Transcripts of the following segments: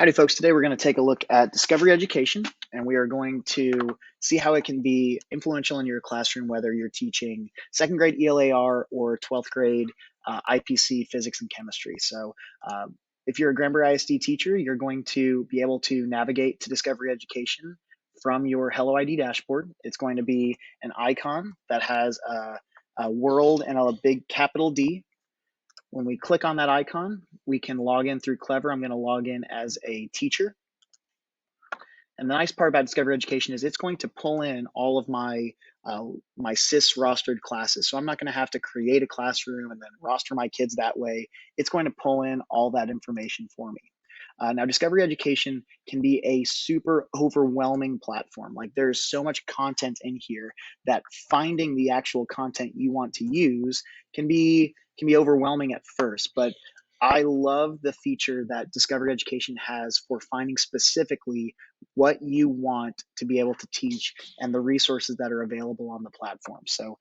Howdy, folks. Today we're going to take a look at Discovery Education, and we are going to see how it can be influential in your classroom, whether you're teaching second grade ELAR or 12th grade IPC physics and chemistry. So if you're a Granbury ISD teacher, you're going to be able to navigate to Discovery Education from your Hello ID dashboard. It's going to be an icon that has a world and a big capital D. When we click on that icon, we can log in through Clever. I'm going to log in as a teacher. And the nice part about Discovery Education is it's going to pull in all of my SIS rostered classes. So I'm not going to have to create a classroom and then roster my kids that way. It's going to pull in all that information for me. Now, Discovery Education can be a super overwhelming platform. Like there's so much content in here that finding the actual content you want to use can be overwhelming at first. But I love the feature that Discovery Education has for finding specifically what you want to be able to teach and the resources that are available on the platform. So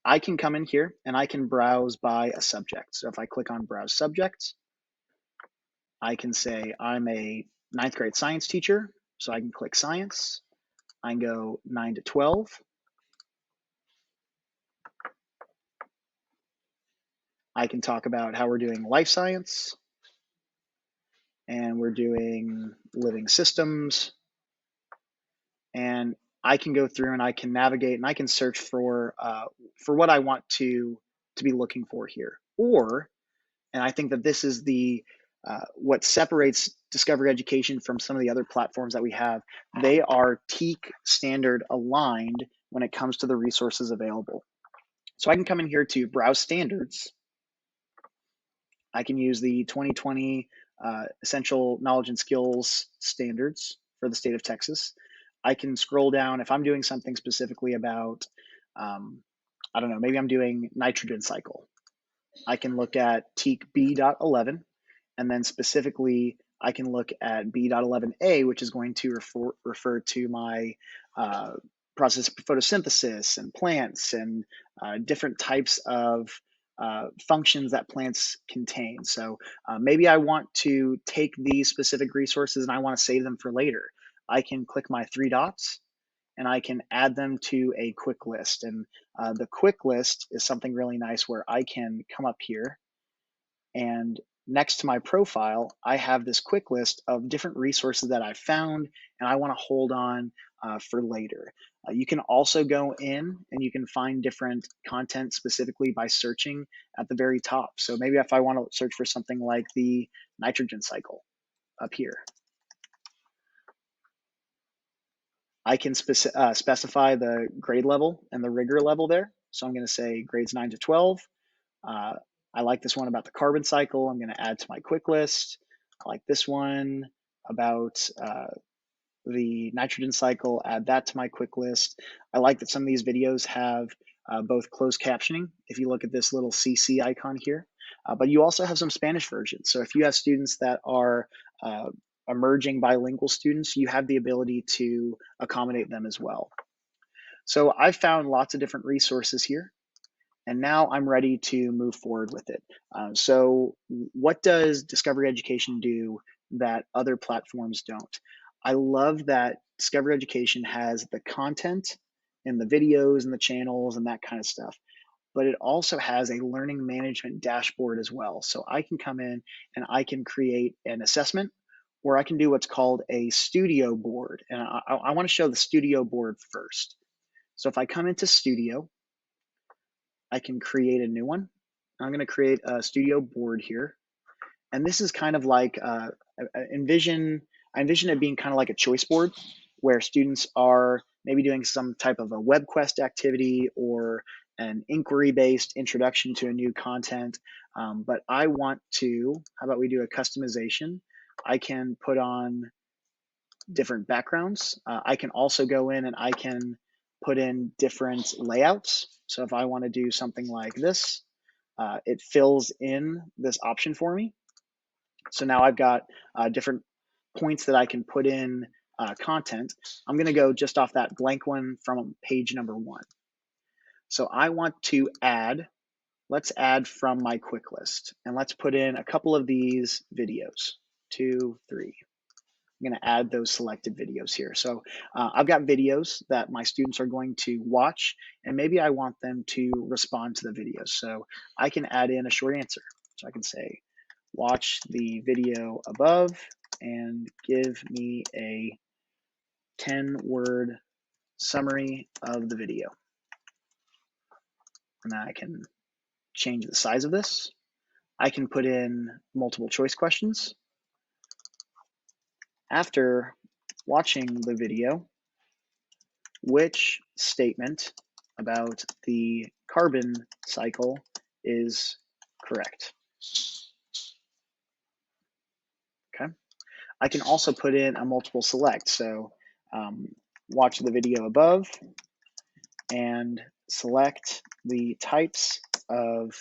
I can come in here and I can browse by a subject. So if I click on Browse Subjects, I can say I'm a ninth grade science teacher, so I can click Science. I can go 9 to 12. I can talk about how we're doing life science, and we're doing living systems, and I can go through and I can navigate and I can search for what I want to be looking for here. Or, and I think that this is the what separates Discovery Education from some of the other platforms that we have. They are TEAC standard aligned when it comes to the resources available. So I can come in here to Browse Standards. I can use the 2020 Essential Knowledge and Skills Standards for the state of Texas. I can scroll down if I'm doing something specifically about, I don't know, maybe I'm doing nitrogen cycle. I can look at TEAC B.11, and then specifically I can look at B.11a, which is going to refer to my process of photosynthesis and plants and different types of functions that plants contain. So maybe I want to take these specific resources and I want to save them for later. I can click my three dots and I can add them to a quick list. And the quick list is something really nice where I can come up here and next to my profile, I have this quick list of different resources that I found and I want to hold on for later. You can also go in and you can find different content specifically by searching at the very top. So maybe if I want to search for something like the nitrogen cycle up here, I can specify the grade level and the rigor level there. So I'm going to say grades 9 to 12. I like this one about the carbon cycle. I'm going to add to my quick list. I like this one about the nitrogen cycle, add that to my quick list. I like that some of these videos have both closed captioning, if you look at this little CC icon here, but you also have some Spanish versions. So if you have students that are emerging bilingual students, you have the ability to accommodate them as well. So I've found lots of different resources here. And now I'm ready to move forward with it. So what does Discovery Education do that other platforms don't? I love that Discovery Education has the content and the videos and the channels and that kind of stuff, but it also has a learning management dashboard as well. So I can come in and I can create an assessment, or I can do what's called a studio board. And I want to show the studio board first. So if I come into Studio, I can create a new one. I'm going to create a studio board here. And this is kind of like, I envision it being kind of like a choice board where students are maybe doing some type of a web quest activity or an inquiry-based introduction to a new content. But I want to, how about we do a customization? I can put on different backgrounds. I can also go in and I can put in different layouts. So if I want to do something like this, it fills in this option for me. So now I've got different points that I can put in content. I'm going to go just off that blank one from page number 1. So I want to add, let's add from my quick list, and let's put in a couple of these videos, 2, 3. I'm going to add those selected videos here. So I've got videos that my students are going to watch, and maybe I want them to respond to the videos. So I can add in a short answer. So I can say, watch the video above and give me a 10-word summary of the video. And then I can change the size of this. I can put in multiple choice questions. After watching the video, which statement about the carbon cycle is correct? Okay. I can also put in a multiple select. So watch the video above and select the types of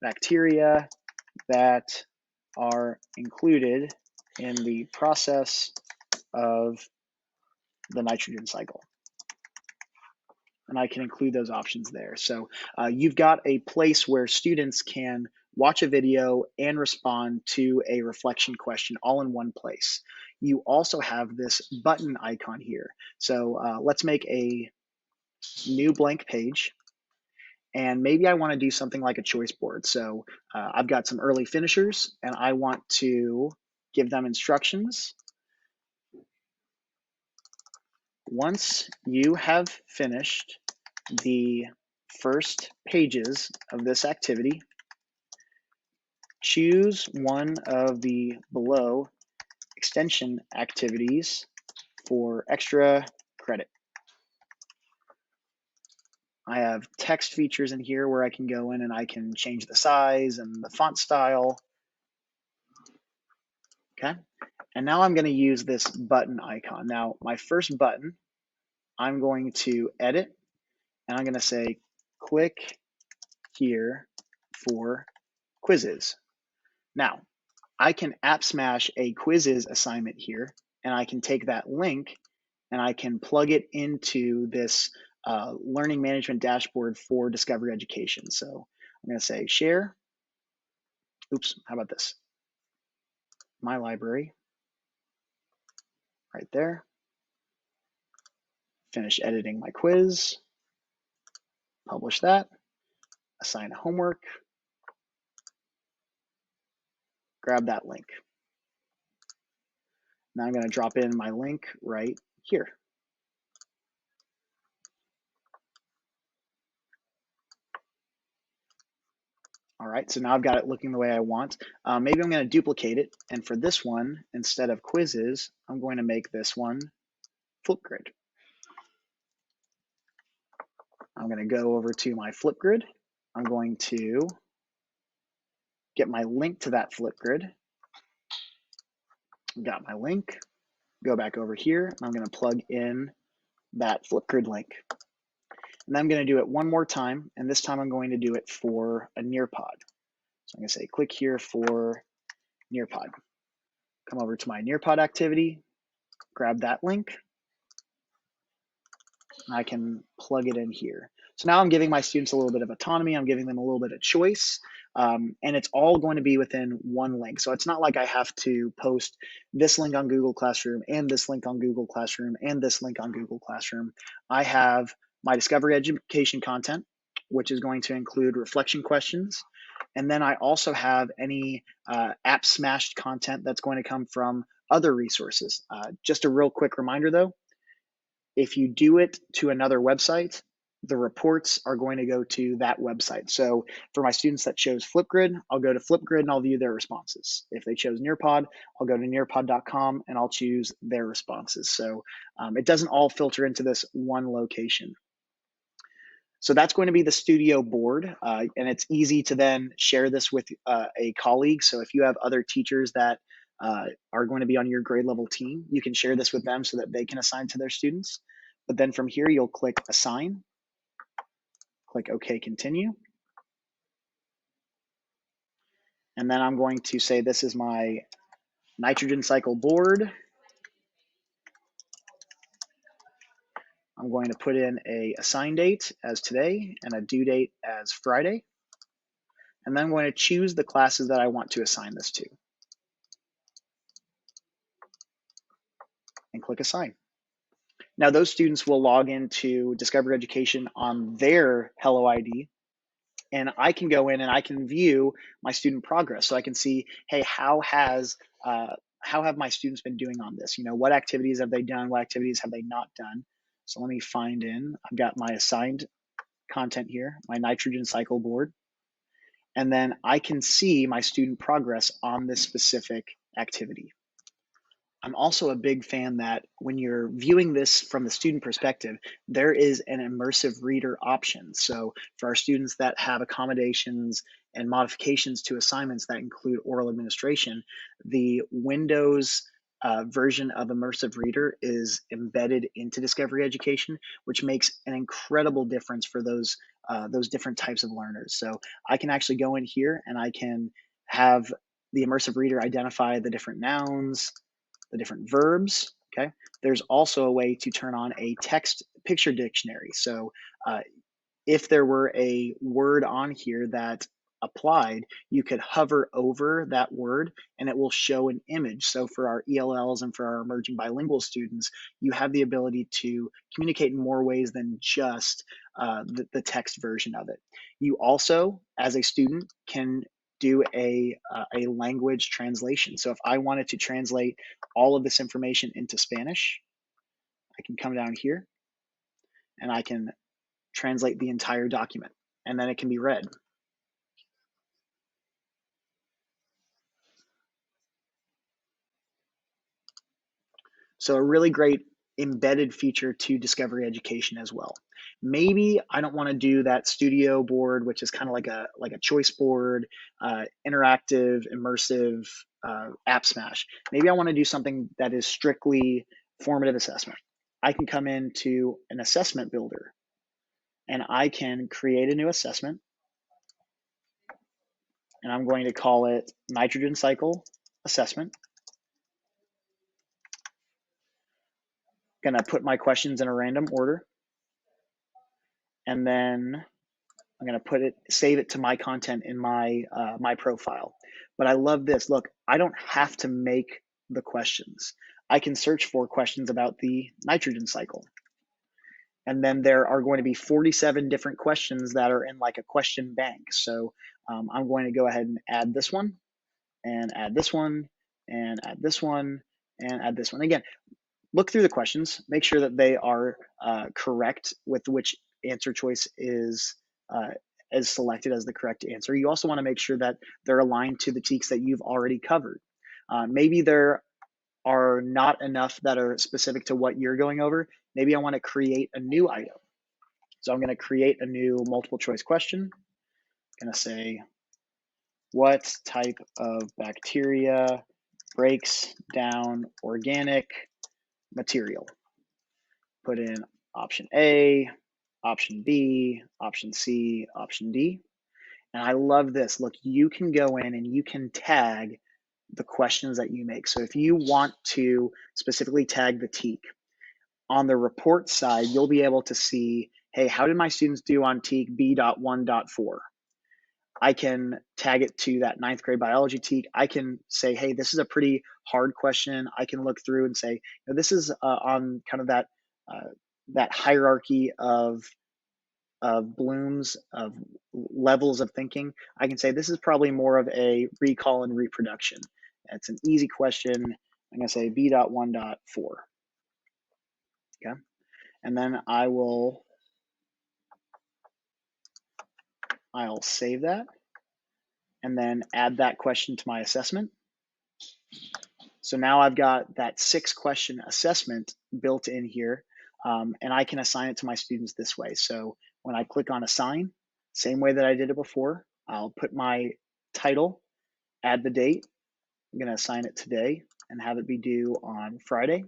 bacteria that are included in the process of the nitrogen cycle. And I can include those options there. So you've got a place where students can watch a video and respond to a reflection question all in one place. You also have this button icon here. So let's make a new blank page. And maybe I want to do something like a choice board. So I've got some early finishers and I want to give them instructions. Once you have finished the first pages of this activity, choose one of the below extension activities for extra credit. I have text features in here where I can go in and I can change the size and the font style. Okay, and now I'm going to use this button icon. Now, my first button, I'm going to edit, and I'm going to say, click here for quizzes. Now, I can app smash a quizzes assignment here, and I can take that link and I can plug it into this learning management dashboard for Discovery Education. So I'm going to say share. Oops, how about this? My library, right there. Finish editing my quiz, publish that, assign homework, grab that link. Now I'm going to drop in my link right here. All right, so now I've got it looking the way I want. Maybe I'm going to duplicate it. And for this one, instead of quizzes, I'm going to make this one Flipgrid. I'm going to go over to my Flipgrid. I'm going to get my link to that Flipgrid. Got my link. Go back over here. And I'm going to plug in that Flipgrid link. And I'm going to do it one more time. And this time I'm going to do it for a Nearpod. So I'm going to say click here for Nearpod. Come over to my Nearpod activity, grab that link. I can plug it in here. So now I'm giving my students a little bit of autonomy. I'm giving them a little bit of choice. And it's all going to be within one link. So it's not like I have to post this link on Google Classroom and this link on Google Classroom and this link on Google Classroom. I have my Discovery Education content, which is going to include reflection questions. And then I also have any app smashed content that's going to come from other resources. Just a real quick reminder though, if you do it to another website, the reports are going to go to that website. So for my students that chose Flipgrid, I'll go to Flipgrid and I'll view their responses. If they chose Nearpod, I'll go to nearpod.com and I'll choose their responses. So it doesn't all filter into this one location. So that's going to be the studio board, and it's easy to then share this with a colleague. So if you have other teachers that are going to be on your grade level team, you can share this with them so that they can assign to their students. But then from here, you'll click assign, click OK, continue. And then I'm going to say this is my nitrogen cycle board. I'm going to put in a assign date as today and a due date as Friday. And then I'm going to choose the classes that I want to assign this to. click Assign. Now those students will log into Discovery Education on their Hello ID, and I can go in and I can view my student progress. So I can see, hey, how have my students been doing on this? What activities have they done? What activities have they not done? So let me find in. I've got my assigned content here, my nitrogen cycle board, and then I can see my student progress on this specific activity. I'm also a big fan that when you're viewing this from the student perspective, there is an immersive reader option. So for our students that have accommodations and modifications to assignments that include oral administration, the Windows version of immersive reader is embedded into Discovery Education, which makes an incredible difference for those different types of learners. So I can actually go in here and I can have the immersive reader identify the different nouns, the different verbs. Okay. There's also a way to turn on a text picture dictionary. So if there were a word on here that applied, you could hover over that word and it will show an image. So for our ELLs and for our emerging bilingual students, you have the ability to communicate in more ways than just the text version of it. You also, as a student, can do a language translation. So if I wanted to translate all of this information into Spanish, I can come down here and I can translate the entire document, and then it can be read. So a really great embedded feature to Discovery Education as well. Maybe I don't want to do that studio board, which is kind of like a choice board, interactive, immersive app smash. Maybe I want to do something that is strictly formative assessment. I can come into an assessment builder and I can create a new assessment, and I'm going to call it nitrogen cycle assessment. Going to put my questions in a random order, and then I'm going to save it to my content in my my profile. But I love this. Look, I don't have to make the questions. I can search for questions about the nitrogen cycle. And then there are going to be 47 different questions that are in like a question bank. So I'm going to go ahead and add this one, and add this one, and add this one, and add this one. Again, look through the questions, make sure that they are correct with which answer choice is selected as the correct answer. You also want to make sure that they're aligned to the TEKS that you've already covered. Maybe there are not enough that are specific to what you're going over. Maybe I want to create a new item. So I'm going to create a new multiple choice question. I'm going to say, what type of bacteria breaks down organic material? Put in option A, option B, option C, option D. And I love this. Look, you can go in and you can tag the questions that you make. So if you want to specifically tag the TEK, on the report side, you'll be able to see, hey, how did my students do on TEK B.1.4? I can tag it to that 9th grade biology TEK. I can say, hey, this is a pretty hard question. I can look through and say, this is on kind of that hierarchy of Bloom's, of levels of thinking. I can say this is probably more of a recall and reproduction. It's an easy question. I'm going to say B.1.4. Okay. And then I'll save that and then add that question to my assessment. So now I've got that 6-question assessment built in here, and I can assign it to my students this way. So when I click on assign, same way that I did it before, I'll put my title, add the date. I'm going to assign it today and have it be due on Friday.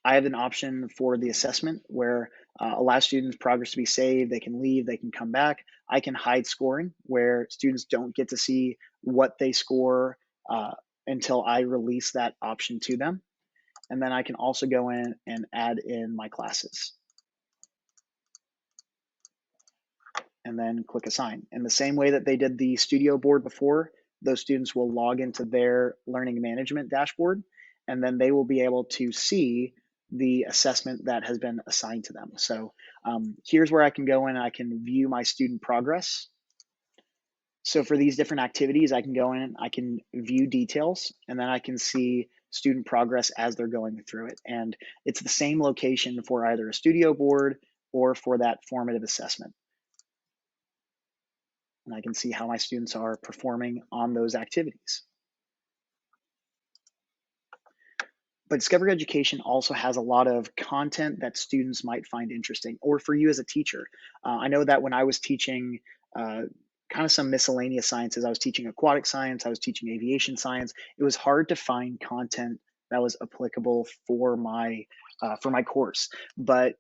I have an option for the assessment where allow students progress to be saved. They can leave, they can come back. I can hide scoring where students don't get to see what they score until I release that option to them. And then I can also go in and add in my classes. And then click assign. In the same way that they did the studio board before, those students will log into their learning management dashboard, and then they will be able to see the assessment that has been assigned to them. So here's where I can go in and I can view my student progress. So for these different activities, I can go in, I can view details, and then I can see student progress as they're going through it. And it's the same location for either a studio board or for that formative assessment. And I can see how my students are performing on those activities. But Discovery Education also has a lot of content that students might find interesting, or for you as a teacher. I know that when I was teaching kind of some miscellaneous sciences, I was teaching aquatic science, I was teaching aviation science. It was hard to find content that was applicable for my course. But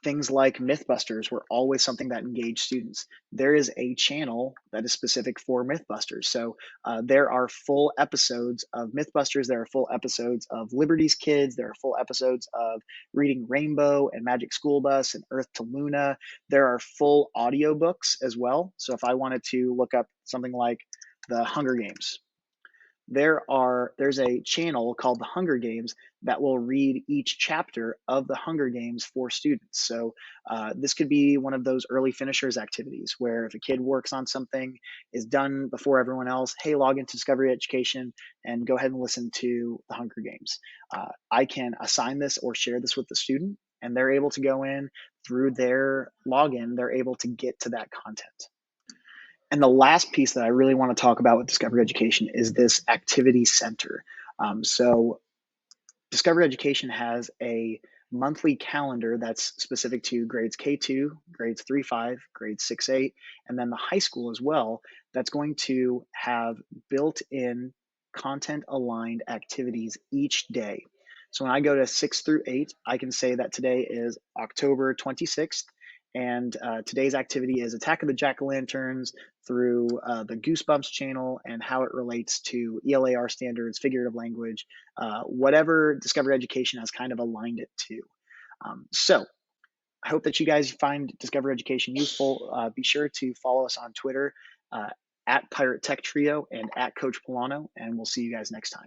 things like Mythbusters were always something that engaged students. There is a channel that is specific for Mythbusters. So there are full episodes of Mythbusters. There are full episodes of Liberty's Kids. There are full episodes of Reading Rainbow and Magic School Bus and Earth to Luna. There are full audiobooks as well. So if I wanted to look up something like the Hunger Games, there's a channel called the Hunger Games that will read each chapter of the Hunger Games for students. So this could be one of those early finishers activities where if a kid works on something, is done before everyone else, hey, log into Discovery Education and go ahead and listen to the Hunger Games. I can assign this or share this with the student, and they're able to go in through their login, they're able to get to that content. And the last piece that I really want to talk about with Discovery Education is this activity center. So Discovery Education has a monthly calendar that's specific to grades K2, grades 3-5, grades 6-8, and then the high school as well, that's going to have built-in content-aligned activities each day. So when I go to 6 through 8, I can say that today is October 26th, and today's activity is Attack of the Jack-o'-lanterns through the Goosebumps channel and how it relates to ELAR standards, figurative language, whatever Discovery Education has kind of aligned it to. So I hope that you guys find Discovery Education useful. Be sure to follow us on Twitter at Pirate Tech Trio and at Coach Polano, and we'll see you guys next time.